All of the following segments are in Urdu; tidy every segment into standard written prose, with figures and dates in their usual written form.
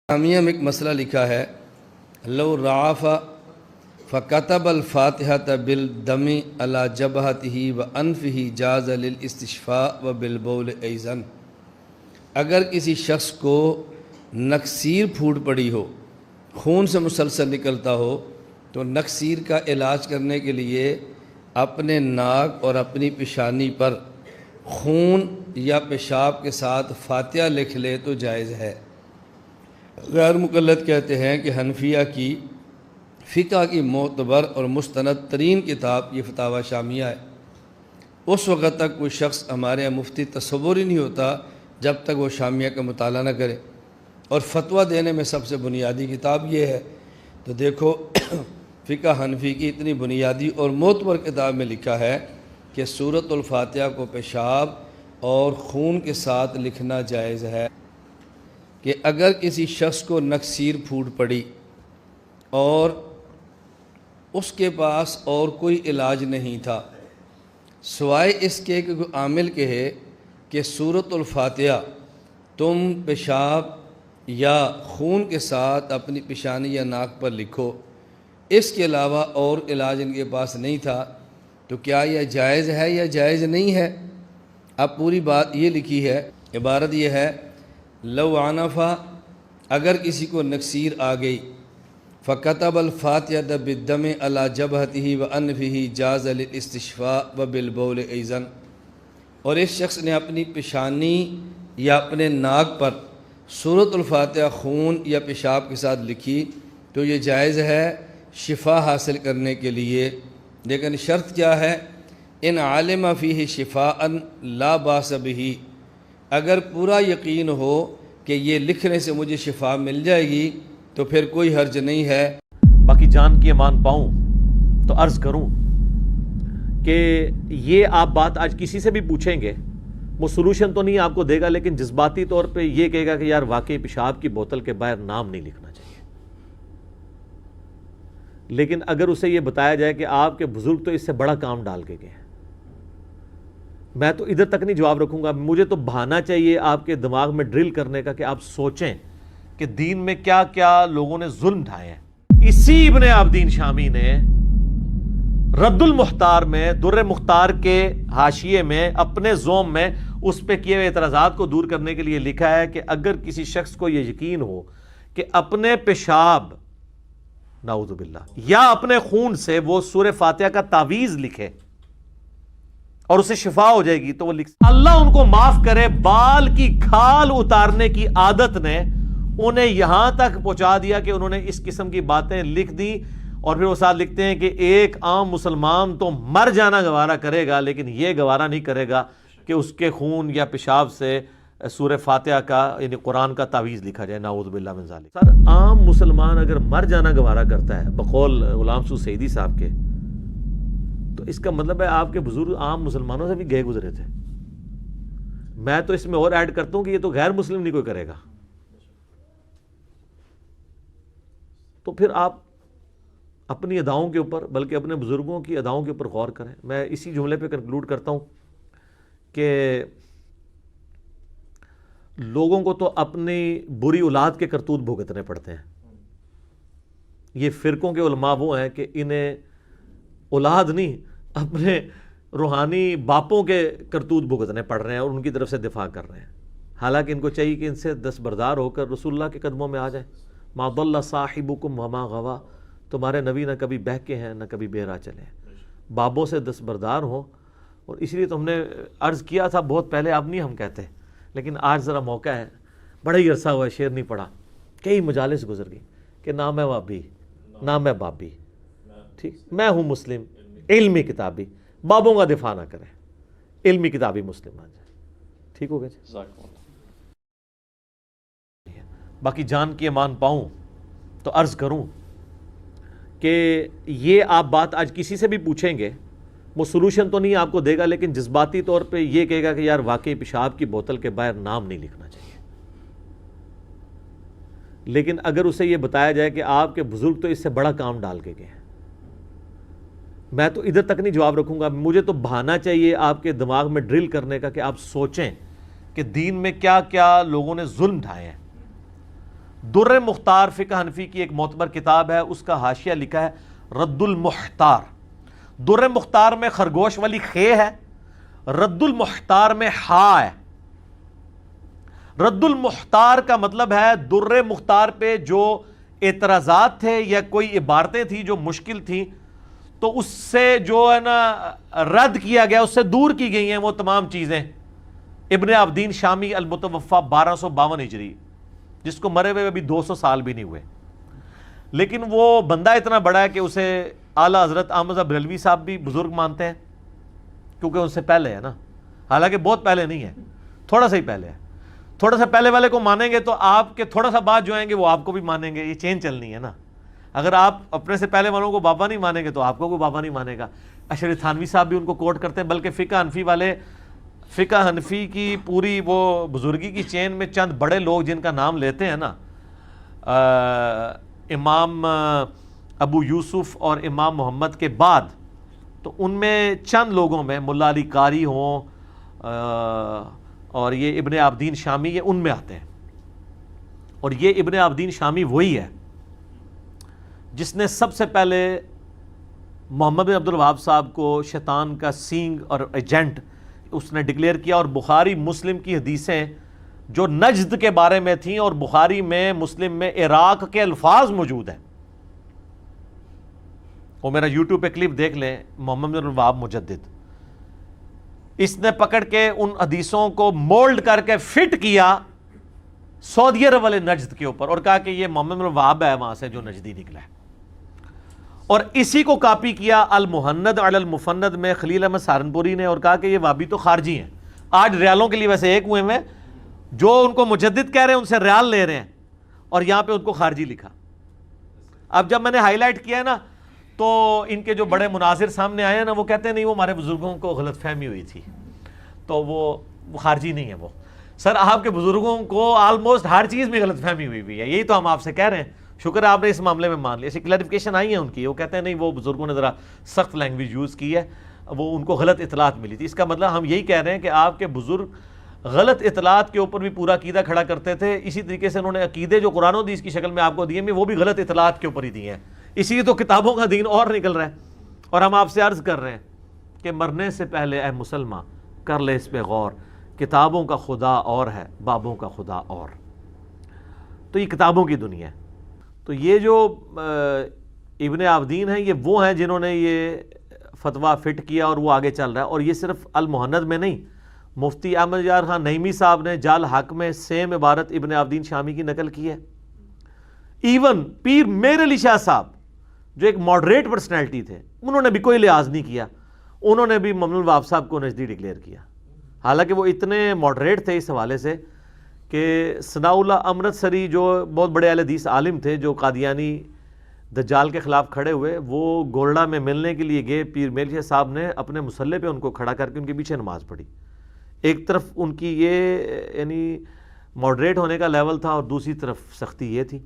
جامعہ میں ایک مسئلہ لکھا ہے، لو رعف فکتب الفاتحۃ بالدم علی جبہتہ وانفہ جاز للاستشفاء وبالبول ایضا۔ اگر کسی شخص کو نکسیر پھوٹ پڑی ہو، خون سے مسلسل نکلتا ہو، تو نکسیر کا علاج کرنے کے لیے اپنے ناک اور اپنی پیشانی پر خون یا پیشاب کے ساتھ فاتحہ لکھ لے تو جائز ہے۔ غیر مقلد کہتے ہیں کہ حنفیہ کی فقہ کی معتبر اور مستند ترین کتاب یہ فتاوی شامیہ ہے۔ اس وقت تک کوئی شخص ہمارے یہاں مفتی تصور ہی نہیں ہوتا جب تک وہ شامیہ کا مطالعہ نہ کرے، اور فتویٰ دینے میں سب سے بنیادی کتاب یہ ہے۔ تو دیکھو فقہ حنفی کی اتنی بنیادی اور معتبر کتاب میں لکھا ہے کہ سورۃ الفاتحہ کو پیشاب اور خون کے ساتھ لکھنا جائز ہے، کہ اگر کسی شخص کو نکسیر پھوٹ پڑی اور اس کے پاس اور کوئی علاج نہیں تھا سوائے اس کے کہ کوئی عامل کہے کہ سورۃ الفاتحہ تم پیشاب یا خون کے ساتھ اپنی پیشانی یا ناک پر لکھو، اس کے علاوہ اور علاج ان کے پاس نہیں تھا، تو کیا یہ جائز ہے یا جائز نہیں ہے؟ اب پوری بات یہ لکھی ہے، عبارت یہ ہے، لو عنفا، اگر کسی کو نکسیر آ گئی، فکتب الفاتحۃ بالدم علی جبہتہ وانفہ جاز للاستشفاء وبالبول ایضا، اور اس شخص نے اپنی پیشانی یا اپنے ناک پر سورۃ الفاتحہ خون یا پیشاب کے ساتھ لکھی تو یہ جائز ہے شفا حاصل کرنے کے لیے، لیکن شرط کیا ہے؟ ان علم فیہ شفاء لا باس بہ، اگر پورا یقین ہو کہ یہ لکھنے سے مجھے شفا مل جائے گی تو پھر کوئی حرج نہیں ہے۔ باقی جان کی امان پاؤں تو عرض کروں کہ یہ آپ بات آج کسی سے بھی پوچھیں گے، وہ سلوشن تو نہیں آپ کو دے گا، لیکن جذباتی طور پہ یہ کہے گا کہ یار واقعی پیشاب کی بوتل کے باہر نام نہیں لکھنا چاہیے۔ لیکن اگر اسے یہ بتایا جائے کہ آپ کے بزرگ تو اس سے بڑا کام ڈال کے گئے ہیں، میں تو ادھر تک نہیں جواب رکھوں گا، مجھے تو بہانا چاہیے آپ کے دماغ میں ڈرل کرنے کا کہ آپ سوچیں کہ دین میں کیا کیا لوگوں نے ظلم ڈھائے ہیں۔ اسی ابن عابدین شامی نے رد المختار میں در مختار کے حاشیے میں اپنے زوم میں اس پہ کیے ہوئے اعتراضات کو دور کرنے کے لیے لکھا ہے کہ اگر کسی شخص کو یہ یقین ہو کہ اپنے پیشاب نعوذ باللہ یا اپنے خون سے وہ سورہ فاتحہ کا تعویذ لکھے اور اسے شفا ہو جائے گی تو وہ لکھ، اللہ ان کو معاف کرے، بال کی کھال اتارنے کی عادت نے انہیں یہاں تک پہنچا دیا کہ انہوں نے اس قسم کی باتیں لکھ دی، اور پھر وہ ساتھ لکھتے ہیں کہ ایک عام مسلمان تو مر جانا گوارا کرے گا لیکن یہ گوارا نہیں کرے گا کہ اس کے خون یا پیشاب سے سورہ فاتحہ کا یعنی قرآن کا تعویذ لکھا جائے، نعوذ باللہ من ذالک۔ سر عام مسلمان اگر مر جانا گوارا کرتا ہے بقول غلام سو سعیدی صاحب کے، تو اس کا مطلب ہے آپ کے بزرگ عام مسلمانوں سے بھی گئے گزرے تھے۔ میں تو اس میں اور ایڈ کرتا ہوں کہ یہ تو غیر مسلم نہیں کوئی کرے گا۔ تو پھر آپ اپنی اداؤں کے اوپر بلکہ اپنے بزرگوں کی اداؤں کے اوپر غور کریں۔ میں اسی جملے پہ کنکلوڈ کرتا ہوں کہ لوگوں کو تو اپنی بری اولاد کے کرتوت بھگتنے پڑتے ہیں۔ یہ فرقوں کے علماء وہ ہیں کہ انہیں اولاد نہیں اپنے روحانی باپوں کے کرتوت بھگتنے پڑ رہے ہیں اور ان کی طرف سے دفاع کر رہے ہیں، حالانکہ ان کو چاہیے کہ ان سے دستبردار ہو کر رسول اللہ کے قدموں میں آ جائیں۔ ما ضل صاحبکم وما غوا، تمہارے نبی نہ کبھی بہکے ہیں نہ کبھی بہرا چلے ہیں، بابوں سے دستبردار ہو۔ اور اس لیے تو ہم نے عرض کیا تھا بہت پہلے، اب نہیں ہم کہتے، لیکن آج ذرا موقع ہے، بڑا ہی عرصہ ہوا ہے شعر نہیں پڑھا، کئی مجالس گزر گئی کہ نہ میں وابی نہ میں بابی، ٹھیک، میں ہوں مسلم علمی کتابی، بابوں کا دفاع نہ کریں، علمی کتابی مسلم آ جائے، ٹھیک ہو گیا جی۔ باقی جان کی امان پاؤں تو عرض کروں کہ یہ آپ بات آج کسی سے بھی پوچھیں گے، وہ سلوشن تو نہیں آپ کو دے گا، لیکن جذباتی طور پہ یہ کہے گا کہ یار واقعی پیشاب کی بوتل کے باہر نام نہیں لکھنا چاہیے۔ لیکن اگر اسے یہ بتایا جائے کہ آپ کے بزرگ تو اس سے بڑا کام ڈال کے گئے ہیں، میں تو ادھر تک نہیں جواب رکھوں گا، مجھے تو بہانا چاہیے آپ کے دماغ میں ڈرل کرنے کا کہ آپ سوچیں کہ دین میں کیا کیا لوگوں نے ظلم ڈھائے ہیں۔ در مختار فقہ حنفی کی ایک معتبر کتاب ہے، اس کا حاشیہ لکھا ہے رد المحتار۔ در مختار میں خرگوش والی خے ہے، رد المحتار میں ہا ہے۔ رد المحتار کا مطلب ہے در مختار پہ جو اعتراضات تھے یا کوئی عبارتیں تھیں جو مشکل تھیں، تو اس سے جو ہے نا رد کیا گیا، اس سے دور کی گئی ہیں وہ تمام چیزیں۔ ابن عابدین شامی المتوفا 1252 ہجری، جس کو مرے ہوئے ابھی 200 سال بھی نہیں ہوئے، لیکن وہ بندہ اتنا بڑا ہے کہ اسے اعلیٰ حضرت احمد بریلوی صاحب بھی بزرگ مانتے ہیں، کیونکہ ان سے پہلے ہے نا، حالانکہ بہت پہلے نہیں ہے، تھوڑا سا ہی پہلے ہے۔ تھوڑا سا پہلے والے کو مانیں گے تو آپ کے تھوڑا سا بعد جو آئیں گے وہ آپ کو بھی مانیں گے، یہ چین چلنی ہے نا۔ اگر آپ اپنے سے پہلے والوں کو بابا نہیں مانیں گے تو آپ کو کوئی بابا نہیں مانے گا۔ اشرف تھانوی صاحب بھی ان کو کوٹ کرتے ہیں، بلکہ فقہ حنفی والے، فقہ حنفی کی پوری وہ بزرگی کی چین میں چند بڑے لوگ جن کا نام لیتے ہیں نا، امام ابو یوسف اور امام محمد کے بعد، تو ان میں چند لوگوں میں ملا علی قاری ہوں اور یہ ابن عابدین شامی، یہ ان میں آتے ہیں۔ اور یہ ابن عابدین شامی وہی ہے جس نے سب سے پہلے محمد بن عبد الوہاب صاحب کو شیطان کا سینگ اور ایجنٹ اس نے ڈکلیئر کیا، اور بخاری مسلم کی حدیثیں جو نجد کے بارے میں تھیں، اور بخاری میں مسلم میں عراق کے الفاظ موجود ہیں، وہ میرا یوٹیوب پہ کلپ دیکھ لیں، محمد بن عبد الوہاب مجدد، اس نے پکڑ کے ان حدیثوں کو مولڈ کر کے فٹ کیا سعودی عرب والے نجد کے اوپر، اور کہا کہ یہ محمد بن عبد الوہاب ہے وہاں سے جو نجدی نکلا ہے، اور اسی کو کاپی کیا المحند علی المفند میں خلیل احمد سہارنپوری نے، اور کہا کہ یہ وہابی تو خارجی ہیں۔ آج ریالوں کے لیے ویسے ایک ہوئے ہیں، جو ان کو مجدد کہہ رہے ہیں ان سے ریال لے رہے ہیں، اور یہاں پہ ان کو خارجی لکھا۔ اب جب میں نے ہائی لائٹ کیا ہے نا، تو ان کے جو بڑے مناظر سامنے آئے ہیں نا، وہ کہتے ہیں نہیں وہ ہمارے بزرگوں کو غلط فہمی ہوئی تھی، تو وہ خارجی نہیں ہے وہ۔ سر آپ کے بزرگوں کو آلموسٹ ہر چیز میں غلط فہمی ہوئی ہے، یہی تو ہم آپ سے کہہ رہے ہیں۔ شکر ہے آپ نے اس معاملے میں مان لیا، ایسی کلیریفیکیشن آئی ہے ان کی، وہ کہتے ہیں نہیں وہ بزرگوں نے ذرا سخت لینگویج یوز کی ہے، وہ ان کو غلط اطلاعات ملی تھی۔ اس کا مطلب ہم یہی کہہ رہے ہیں کہ آپ کے بزرگ غلط اطلاعات کے اوپر بھی پورا عقیدہ کھڑا کرتے تھے، اسی طریقے سے انہوں نے عقیدے جو قرآن و حدیث کی شکل میں آپ کو دیے ہیں وہ بھی غلط اطلاعات کے اوپر ہی دیے ہیں، اسی تو کتابوں کا دین اور نکل رہا ہے۔ اور ہم آپ سے عرض کر رہے ہیں کہ مرنے سے پہلے اے مسلمان کر لے اس پہ غور، کتابوں کا خدا اور ہے، بابوں کا خدا اور۔ تو یہ کتابوں کی دنیا ہے۔ تو یہ جو ابن عابدین ہیں، یہ وہ ہیں جنہوں نے یہ فتویٰ فٹ کیا، اور وہ آگے چل رہا ہے۔ اور یہ صرف المحند میں نہیں، مفتی احمد یار خان نعیمی صاحب نے جال حق میں سیم عبارت ابن عابدین شامی کی نقل کی ہے۔ ایون پیر میر علی شاہ صاحب جو ایک ماڈریٹ پرسنالٹی تھے، انہوں نے بھی کوئی لحاظ نہیں کیا، انہوں نے بھی محمد بن الوہاب صاحب کو نجدی ڈکلیئر کیا، حالانکہ وہ اتنے ماڈریٹ تھے اس حوالے سے کہ ثناء اللہ امرتسری جو بہت بڑے اہل حدیث عالم تھے، جو قادیانی دجال کے خلاف کھڑے ہوئے، وہ گولڈا میں ملنے کے لیے گئے، پیر میر شاہ صاحب نے اپنے مصلے پہ ان کو کھڑا کر کے ان کے پیچھے نماز پڑھی۔ ایک طرف ان کی یہ یعنی ماڈریٹ ہونے کا لیول تھا، اور دوسری طرف سختی یہ تھی۔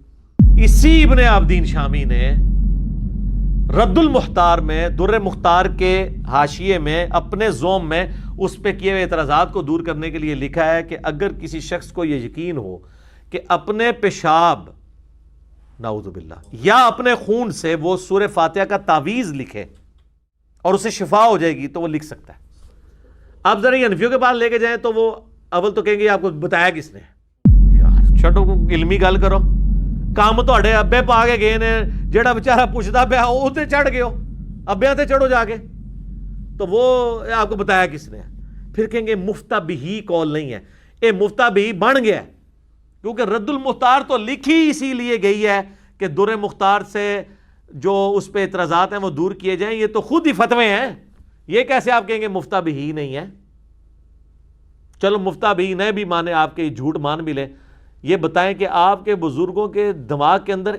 اسی ابن عابدین شامی نے رد المختار میں، در مختار کے حاشیے میں، اپنے زوم میں اس پہ کیے ہوئے اعتراضات کو دور کرنے کے لیے لکھا ہے کہ اگر کسی شخص کو یہ یقین ہو کہ اپنے پیشاب نعوذ باللہ یا اپنے خون سے وہ سورہ فاتحہ کا تعویذ لکھے اور اسے شفا ہو جائے گی تو وہ لکھ سکتا ہے۔ آپ ذرا یہ حنفیوں کے پاس لے کے جائیں تو وہ اول تو کہیں گے آپ کو بتایا کس نے، یار چھٹو علمی گل کرو، کام تواڈے ابے پا کے گئے نے، جیڑا بیچارہ پوچھدا پیا وہ تے چڑھ گئے ہو، ابیاں تے چڑھو جا کے، تو وہ آپ کو بتایا کس نے؟ پھر کہیں گے مفتہ بہی قول نہیں ہے، اے مفتہ بہی بن گیا ہے، کیونکہ رد المختار تو لکھی اسی لیے گئی ہے کہ در مختار سے جو اس پہ اعتراضات ہیں وہ دور کیے جائیں، یہ تو خود ہی فتوے ہیں، یہ کیسے آپ کہیں گے مفتہ بہی نہیں ہے؟ چلو مفتہ بہی نہ بھی مانے، آپ کے جھوٹ مان بھی لیں، یہ بتائیں کہ آپ کے بزرگوں کے دماغ کے اندر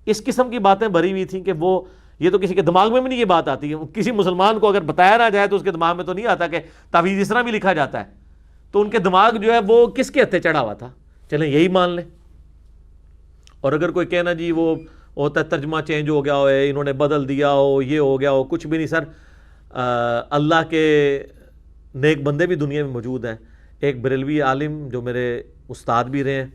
اس قسم کی باتیں بھری ہوئی تھیں کہ وہ یہ تو کسی کے دماغ میں بھی نہیں یہ بات آتی ہے، کسی مسلمان کو اگر بتایا نہ جائے تو اس کے دماغ میں تو نہیں آتا کہ تعویذ اس طرح بھی لکھا جاتا ہے، تو ان کے دماغ جو ہے وہ کس کے ہتھے چڑھا ہوا تھا، چلیں یہی مان لیں۔ اور اگر کوئی کہنا جی وہ ہوتا ہے ترجمہ چینج ہو گیا ہو، انہوں نے بدل دیا ہو، یہ ہو گیا ہو، کچھ بھی نہیں سر، اللہ کے نیک بندے بھی دنیا میں موجود ہیں۔ ایک بریلوی عالم جو میرے استاد بھی رہے ہیں،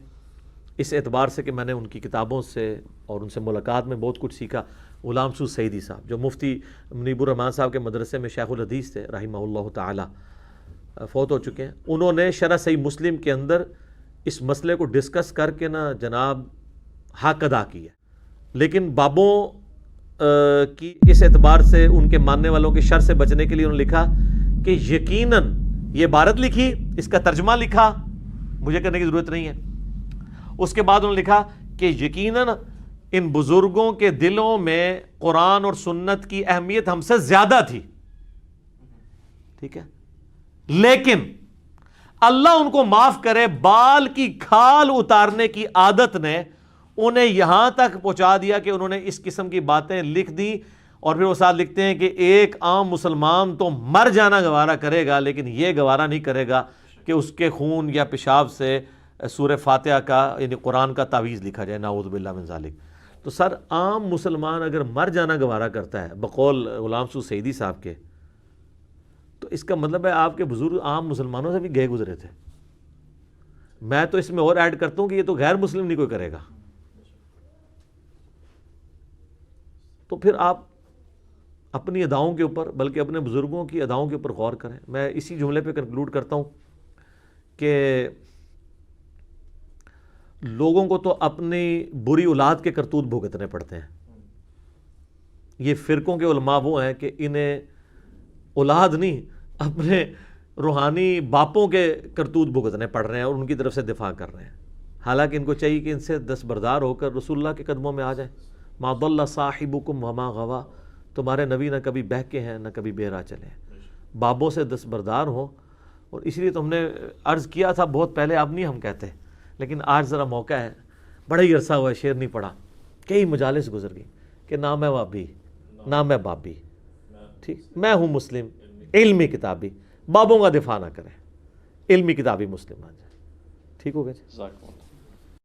اس اعتبار سے کہ میں نے ان کی کتابوں سے اور ان سے ملاقات میں بہت کچھ سیکھا. غلام مسعود سعیدی صاحب جو مفتی منیب الرحمان صاحب کے مدرسے میں شیخ الحدیث تھے رحمہ اللہ تعالی، فوت ہو چکے ہیں. انہوں نے شرح صحیح مسلم کے اندر اس مسئلے کو ڈسکس کر کے نا جناب حق ادا کیا. لیکن بابوں کی اس اعتبار سے ان کے ماننے والوں کے شر سے بچنے کے لیے انہوں نے لکھا کہ یقیناً یہ عبارت لکھی، اس کا ترجمہ لکھا، مجھے کرنے کی ضرورت نہیں ہے. اس کے بعد انہوں نے لکھا کہ یقیناً ان بزرگوں کے دلوں میں قرآن اور سنت کی اہمیت ہم سے زیادہ تھی، ٹھیک ہے، لیکن اللہ ان کو معاف کرے، بال کی کھال اتارنے کی عادت نے انہیں یہاں تک پہنچا دیا کہ انہوں نے اس قسم کی باتیں لکھ دی. اور پھر وہ ساتھ لکھتے ہیں کہ ایک عام مسلمان تو مر جانا گوارا کرے گا لیکن یہ گوارا نہیں کرے گا کہ اس کے خون یا پیشاب سے سورہ فاتحہ کا یعنی قرآن کا تعویذ لکھا جائے، نعوذ باللہ من ذالک. تو سر عام مسلمان اگر مر جانا گوارا کرتا ہے بقول غلام مسعود سعیدی صاحب کے، تو اس کا مطلب ہے آپ کے بزرگ عام مسلمانوں سے بھی گئے گزرے تھے. میں تو اس میں اور ایڈ کرتا ہوں کہ یہ تو غیر مسلم نہیں کوئی کرے گا. تو پھر آپ اپنی اداؤں کے اوپر بلکہ اپنے بزرگوں کی اداؤں کے اوپر غور کریں. میں اسی جملے پہ کنکلوڈ کرتا ہوں کہ لوگوں کو تو اپنی بری اولاد کے کرتوت بھگتنے پڑتے ہیں. یہ فرقوں کے علماء وہ ہیں کہ انہیں اولاد نہیں اپنے روحانی باپوں کے کرتوت بھگتنے پڑ رہے ہیں اور ان کی طرف سے دفاع کر رہے ہیں. حالانکہ ان کو چاہیے کہ ان سے دستبردار ہو کر رسول اللہ کے قدموں میں آ جائیں. ما ضل صاحبکم وما غوا، تمہارے نبی نہ کبھی بہکے ہیں نہ کبھی بے راہ چلے ہیں. بابوں سے دستبردار ہوں. اور اس لیے تو ہم نے عرض کیا تھا بہت پہلے، اب نہیں ہم کہتے، لیکن آج ذرا موقع ہے، بڑا ہی عرصہ ہوا ہے شعر نہیں پڑھا، کئی مجالس گزر گئی کہ نہ میں وابی نہ میں بابی، ٹھیک، میں ہوں مسلم علمی کتابی. بابوں کا دفاع نہ کریں، علمی کتابی مسلم آ جائے. ٹھیک ہو گیا جی.